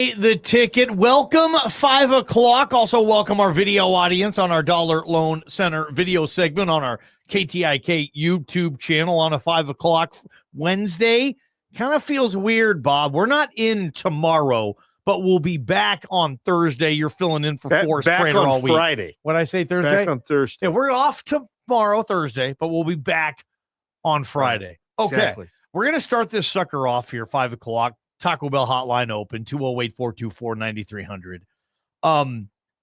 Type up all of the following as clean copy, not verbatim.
The Ticket. Welcome, 5 o'clock. Also, welcome our video audience on our Dollar Loan Center video segment on our KTIK YouTube channel on a 5 o'clock Wednesday. Kind of feels weird, Bob. We're not in tomorrow, but we'll be back on Thursday. You're filling in for Forrest Prater all week. Friday. What did I say, Thursday? Back on Thursday. Yeah, we're off tomorrow, Thursday, but we'll be back on Friday. Okay. Exactly. We're going to start this sucker off here, 5 o'clock. Taco Bell hotline open, 208-424-9300.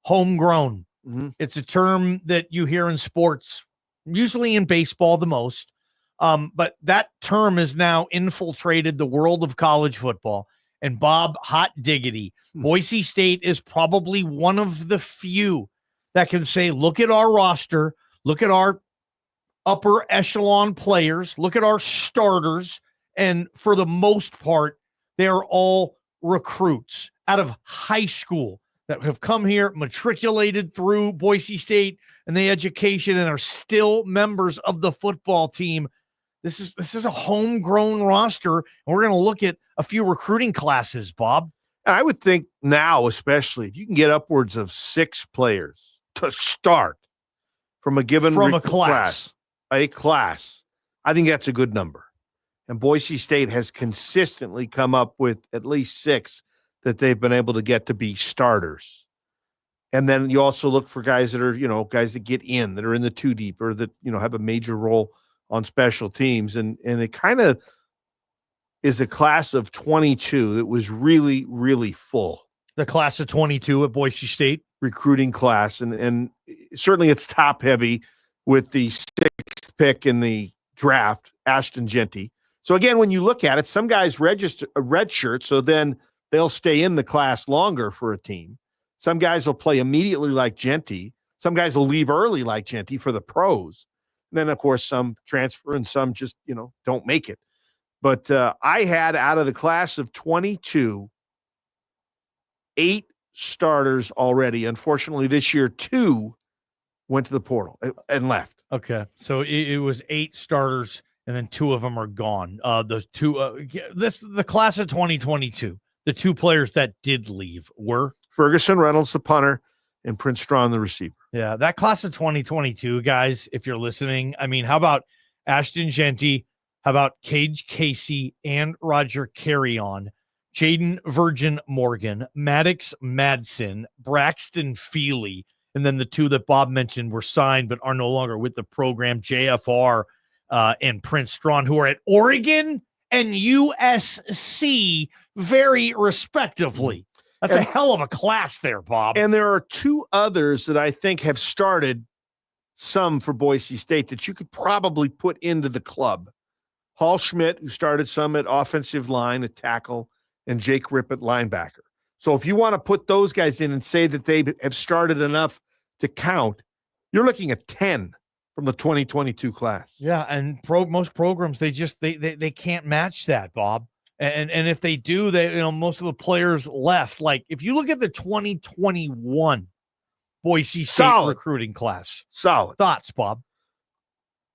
Homegrown. Mm-hmm. It's a term that you hear in sports, usually in baseball the most. But that term has now infiltrated the world of college football. And Bob, hot diggity, Boise State is probably one of the few that can say, look at our roster, look at our upper echelon players, look at our starters, and for the most part, they are all recruits out of high school that have come here, matriculated through Boise State and the education, and are still members of the football team. This is a homegrown roster, and we're going to look at a few recruiting classes, Bob. I would think now, especially, if you can get upwards of 6 players to start from a given class, I think that's a good number. And Boise State has consistently come up with at least 6 that they've been able to get to be starters. And then you also look for guys that are, guys that get in, that are in the 2 deep, or that, have a major role on special teams. And it kind of is a class of 22 that was really, really full. The class of 22 at Boise State. Recruiting class. And certainly it's top heavy with the 6th pick in the draft, Ashton Jeanty. So again, when you look at it, some guys register a red shirt, so then they'll stay in the class longer for a team. Some guys will play immediately like Jeanty. Some guys will leave early like Jeanty for the pros. And then, of course, some transfer and some just, don't make it. But I had, out of the class of 22, 8 starters already. Unfortunately, this year, 2 went to the portal and left. Okay, so it was 8 starters, and then 2 of them are gone. The class of 2022, the 2 players that did leave were Ferguson Reynolds, the punter, and Prince Strawn, the receiver. Yeah, that class of 2022, guys, if you're listening, I mean, how about Ashton Jeanty? How about Cage Casey and Roger Carrion, Jaden Virgin Morgan, Maddox Madsen, Braxton Feely, and then the 2 that Bob mentioned were signed but are no longer with the program, JFR and Prince Strawn, who are at Oregon and USC very respectively. That's a hell of a class there, Bob. And there are 2 others that I think have started some for Boise State that you could probably put into the club. Hall Schmidt, who started some at offensive line, at tackle, and Jake Ripp at linebacker. So if you want to put those guys in and say that they have started enough to count, you're looking at 10 from the 2022 class. Yeah, and most programs, they can't match that, Bob. And if they do, most of the players left. Like, if you look at the 2021 Boise State recruiting class. Solid. Thoughts, Bob?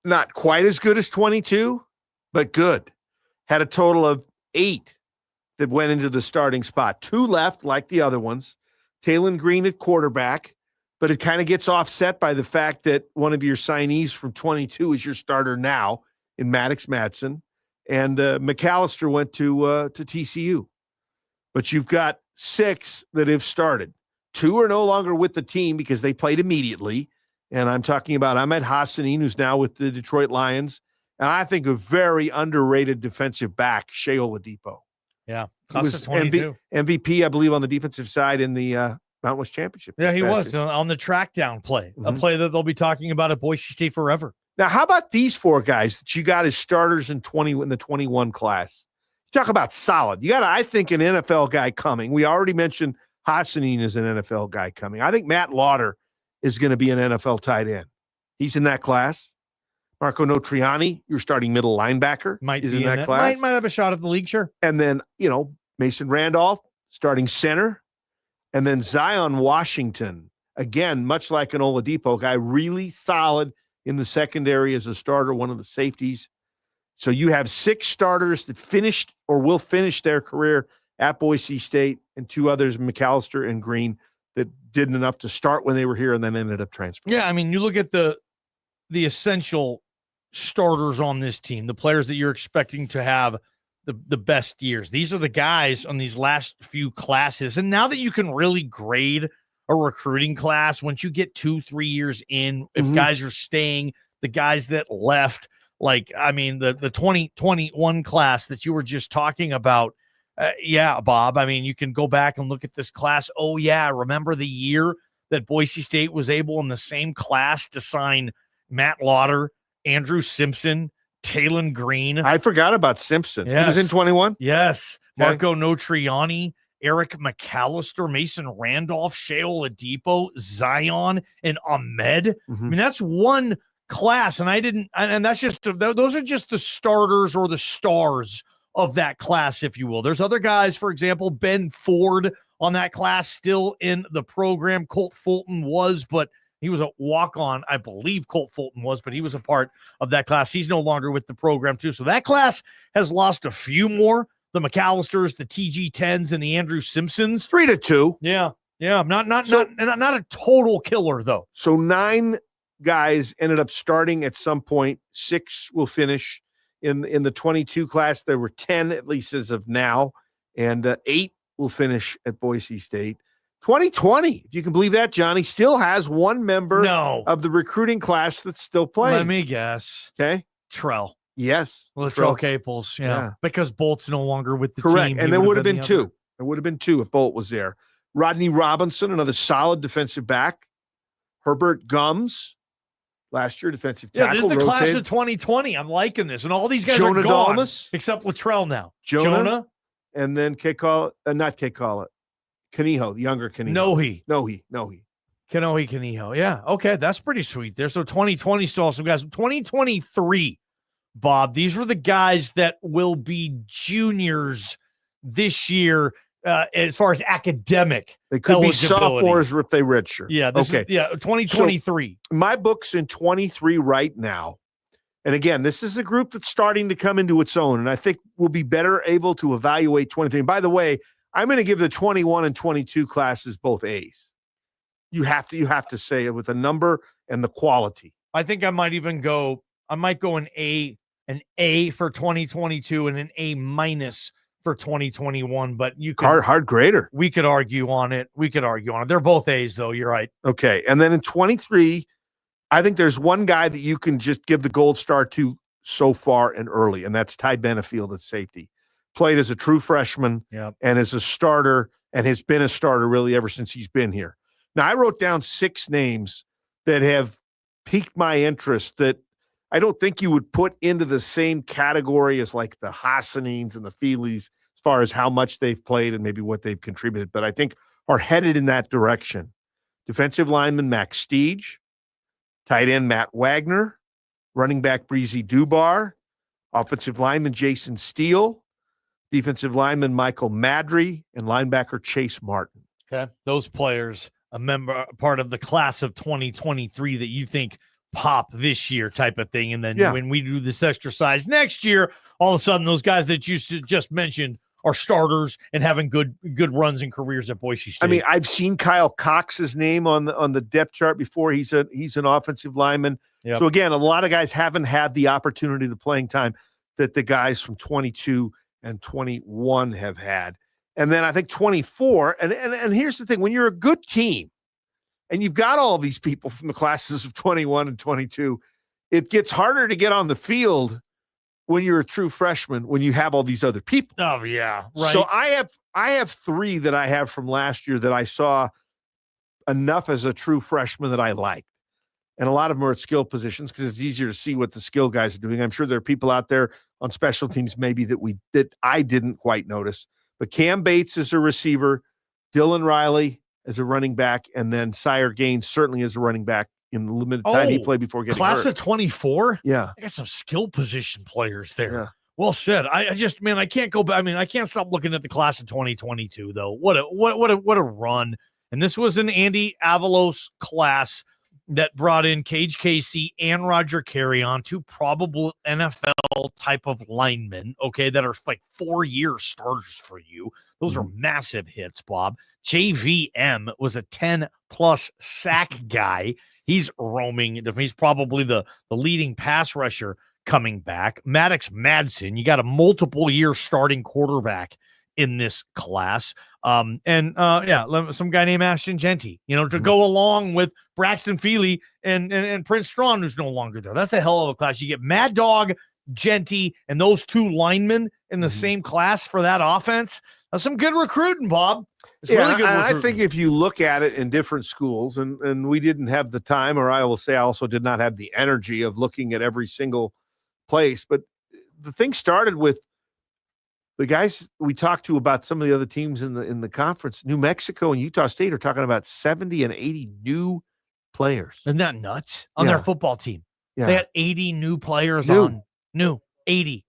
Not quite as good as 22, but good. Had a total of 8 that went into the starting spot. 2 left, like the other ones. Talon Green at quarterback, but it kind of gets offset by the fact that one of your signees from 22 is your starter now in Maddox Madsen. And McAllister went to TCU. But you've got 6 that have started. 2 are no longer with the team because they played immediately. And I'm talking about Ahmed Hassanin, who's now with the Detroit Lions. And I think a very underrated defensive back, Shea Oladipo. Yeah. He was MVP, I believe, on the defensive side in the Mountain West Championship. Yeah, he was on the track down play, a play that they'll be talking about at Boise State forever. Now, how about these 4 guys that you got as starters in the 21 class? Talk about solid. You got, I think, an NFL guy coming. We already mentioned Hassanin is an NFL guy coming. I think Matt Lauder is going to be an NFL tight end. He's in that class. Marco Notriani, your starting middle linebacker, is in that class. Might have a shot at the league, sure. And then, Mason Randolph, starting center. And then Zion Washington, again, much like an Oladipo guy, really solid in the secondary as a starter, one of the safeties. So you have 6 starters that finished or will finish their career at Boise State, and 2 others, McAllister and Green, that did enough to start when they were here and then ended up transferring. Yeah, I mean, you look at the essential starters on this team, the players that you're expecting to have the best years. These are the guys on these last few classes. And now that you can really grade a recruiting class, once you get 2-3 years in, if guys are staying, the guys that left, like, I mean, the 2021 class that you were just talking about, yeah, Bob, I mean, you can go back and look at this class. Oh, yeah, remember the year that Boise State was able in the same class to sign Matt Lauder, Andrew Simpson, Talon Green. I forgot about Simpson. Yes. He was in 21? Yes. Okay. Marco Notriani, Eric McAllister, Mason Randolph, Sheol Adipo, Zion, and Ahmed. I mean, that's one class, and that's just, those are just the starters or the stars of that class, if you will. There's other guys, for example, Ben Ford on that class still in the program. Colt Fulton was, but he was a walk-on, I believe Colt Fulton was, but he was a part of that class. He's no longer with the program, too. So that class has lost a few more. The McAllisters, the TG10s, and the Andrew Simpsons. 3-2. Yeah. Not a total killer, though. So 9 guys ended up starting at some point. 6 will finish in the 22 class. There were 10, at least as of now, and 8 will finish at Boise State. 2020, if you can believe that, Johnny, still has 1 member of the recruiting class that's still playing. Let me guess. Okay. Trell. Yes. Latrell Caples. Yeah. Because Bolt's no longer with the Correct. team. And there would have been 2. There would have been 2 if Bolt was there. Rodney Robinson, another solid defensive back. Herbert Gums, last year defensive tackle. Yeah, this is the class rotated. of 2020. I'm liking this. And all these guys Jonah are gone, Dalmas, except Latrell now. Jonah. And then not Kekala. Kaniho, the younger Kaniho. Nohi. Kaniho. Yeah. Okay. That's pretty sweet there. So 2020 still some guys. 2023, Bob, these were the guys that will be juniors this year as far as academic. They could be sophomores if they redshirt. Yeah. Okay. 2023. So my book's in 23 right now. And again, this is a group that's starting to come into its own. And I think we'll be better able to evaluate 23. And by the way, I'm going to give the 21 and 22 classes both A's. You have to say it with the number and the quality. I think I might go an A for 2022 and an A- for 2021, but you could hard grader. We could argue on it. They're both A's though. You're right. Okay. And then in 23, I think there's one guy that you can just give the gold star to so far and early, and that's Ty Benefield at safety. Played as a true freshman and as a starter, and has been a starter really ever since he's been here. Now, I wrote down 6 names that have piqued my interest that I don't think you would put into the same category as like the Hassanines and the Feelys as far as how much they've played and maybe what they've contributed, but I think are headed in that direction. Defensive lineman Max Steege, tight end Matt Wagner, running back Breezy Dubar, offensive lineman Jason Steele, defensive lineman Michael Madry, and linebacker Chase Martin. Okay. Those players, part of the class of 2023 that you think pop this year type of thing. And then when we do this exercise next year, all of a sudden those guys that you just mentioned are starters and having good runs and careers at Boise State. I mean, I've seen Kyle Cox's name on the depth chart before. He's an offensive lineman. Yep. So again, a lot of guys haven't had the opportunity, the playing time that the guys from 22 and 21 have had. And then I think 24, and here's the thing, when you're a good team and you've got all these people from the classes of 21 and 22, it gets harder to get on the field when you're a true freshman, when you have all these other people. Oh yeah. Right. So I have 3 that I have from last year that I saw enough as a true freshman that I liked. And a lot of them are at skill positions because it's easier to see what the skill guys are doing. I'm sure there are people out there on special teams maybe that I didn't quite notice. But Cam Bates is a receiver, Dylan Riley as a running back, and then Sire Gaines certainly as a running back in the limited time he played before getting class hurt. of 24? Yeah. I got some skill position players there. Yeah. Well said. I can't go back. I mean, I can't stop looking at the class of 2022 though. What a run. And this was an Andy Avalos class that brought in Cage Casey and Roger Carrion, 2 probable NFL type of linemen, okay, that are like 4-year starters for you. Those are massive hits, Bob. JVM was a 10-plus sack guy. He's roaming. He's probably the leading pass rusher coming back. Maddox Madsen, you got a multiple-year starting quarterback in this class. Some guy named Ashton Genty, to go along with Braxton Feely and Prince Strawn, who's no longer there. That's a hell of a class. You get Mad Dog, Genty, and those two linemen in the same class for that offense. That's some good recruiting, Bob. It's really good recruiting. I think if you look at it in different schools, and we didn't have the time, or I will say I also did not have the energy of looking at every single place, but the thing started with the guys we talked to about some of the other teams in the conference. New Mexico and Utah State are talking about 70 and 80 new players. Isn't that nuts? On their football team. Yeah. They had 80 new players on. New. 80.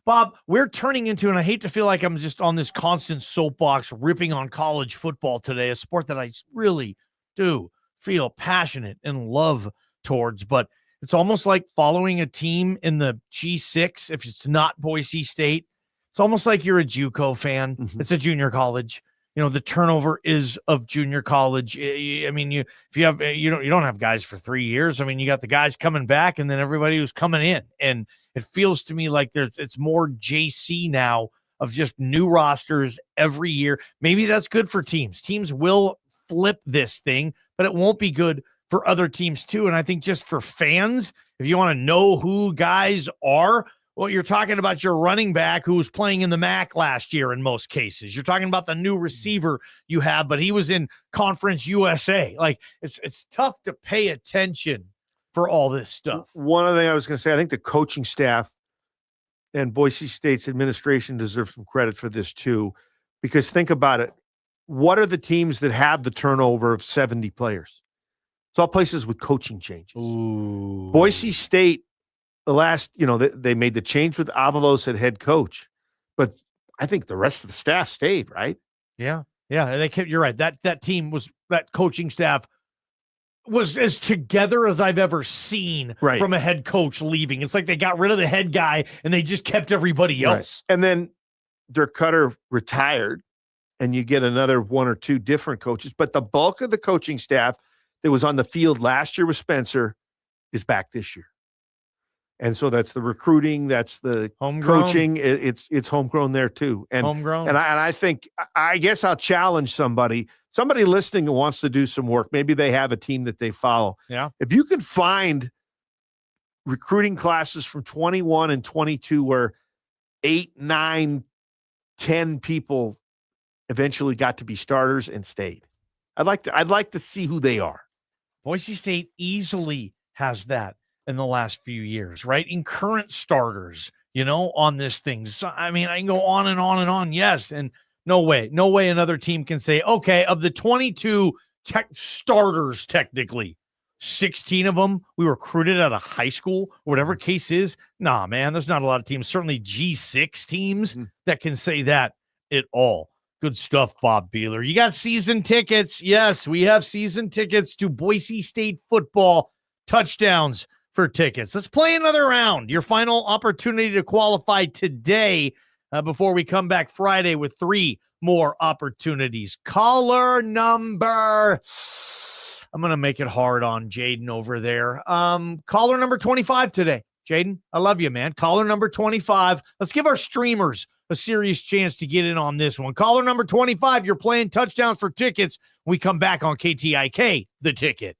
Bob, we're turning into, and I hate to feel like I'm just on this constant soapbox ripping on college football today, a sport that I really do feel passionate and love towards, but it's almost like following a team in the G6 if it's not Boise State. It's almost like you're a JUCO fan. It's a junior college. The turnover is of junior college. I mean, you don't have guys for 3 years. I mean, you got the guys coming back and then everybody who's coming in. And it feels to me like it's more JC now of just new rosters every year. Maybe that's good for teams. Teams will flip this thing, but it won't be good for other teams too. And I think just for fans, if you want to know who guys are, well, you're talking about your running back who was playing in the MAC last year in most cases. You're talking about the new receiver you have, but he was in Conference USA. Like, it's tough to pay attention for all this stuff. One other thing I was going to say, I think the coaching staff and Boise State's administration deserve some credit for this too, because think about it. What are the teams that have the turnover of 70 players? It's all places with coaching changes. Ooh. Boise State, the last, they made the change with Avalos at head coach, but I think the rest of the staff stayed, right? Yeah. You're right. That coaching staff was as together as I've ever seen from a head coach leaving. It's like they got rid of the head guy and they just kept everybody else. Right. And then Dirk Cutter retired, and you get another one or two different coaches, but the bulk of the coaching staff that was on the field last year with Spencer is back this year. And so that's the recruiting, that's the homegrown coaching. It's homegrown there too. And homegrown. And I think, I guess I'll challenge somebody listening who wants to do some work. Maybe they have a team that they follow. Yeah. If you could find recruiting classes from 21 and 22 where 8, 9, 10 people eventually got to be starters and stayed, I'd like to see who they are. Boise State easily has that in the last few years, right? In current starters, on this thing. So, I mean, I can go on and on and on. Yes. And no way another team can say, okay, of the 22 starters, technically 16 of them we recruited out of high school, or whatever case is. Nah, man, there's not a lot of teams, certainly G6 teams that can say that at all. Good stuff, Bob Behler. You got season tickets. Yes, we have season tickets to Boise State football. Touchdowns for tickets. Let's play another round. Your final opportunity to qualify today before we come back Friday with 3 more opportunities. Caller number, I'm going to make it hard on Jaden over there. Caller number 25 today. Jaden, I love you, man. Caller number 25. Let's give our streamers a serious chance to get in on this one. Caller number 25, you're playing touchdowns for tickets. We come back on KTIK, The Ticket.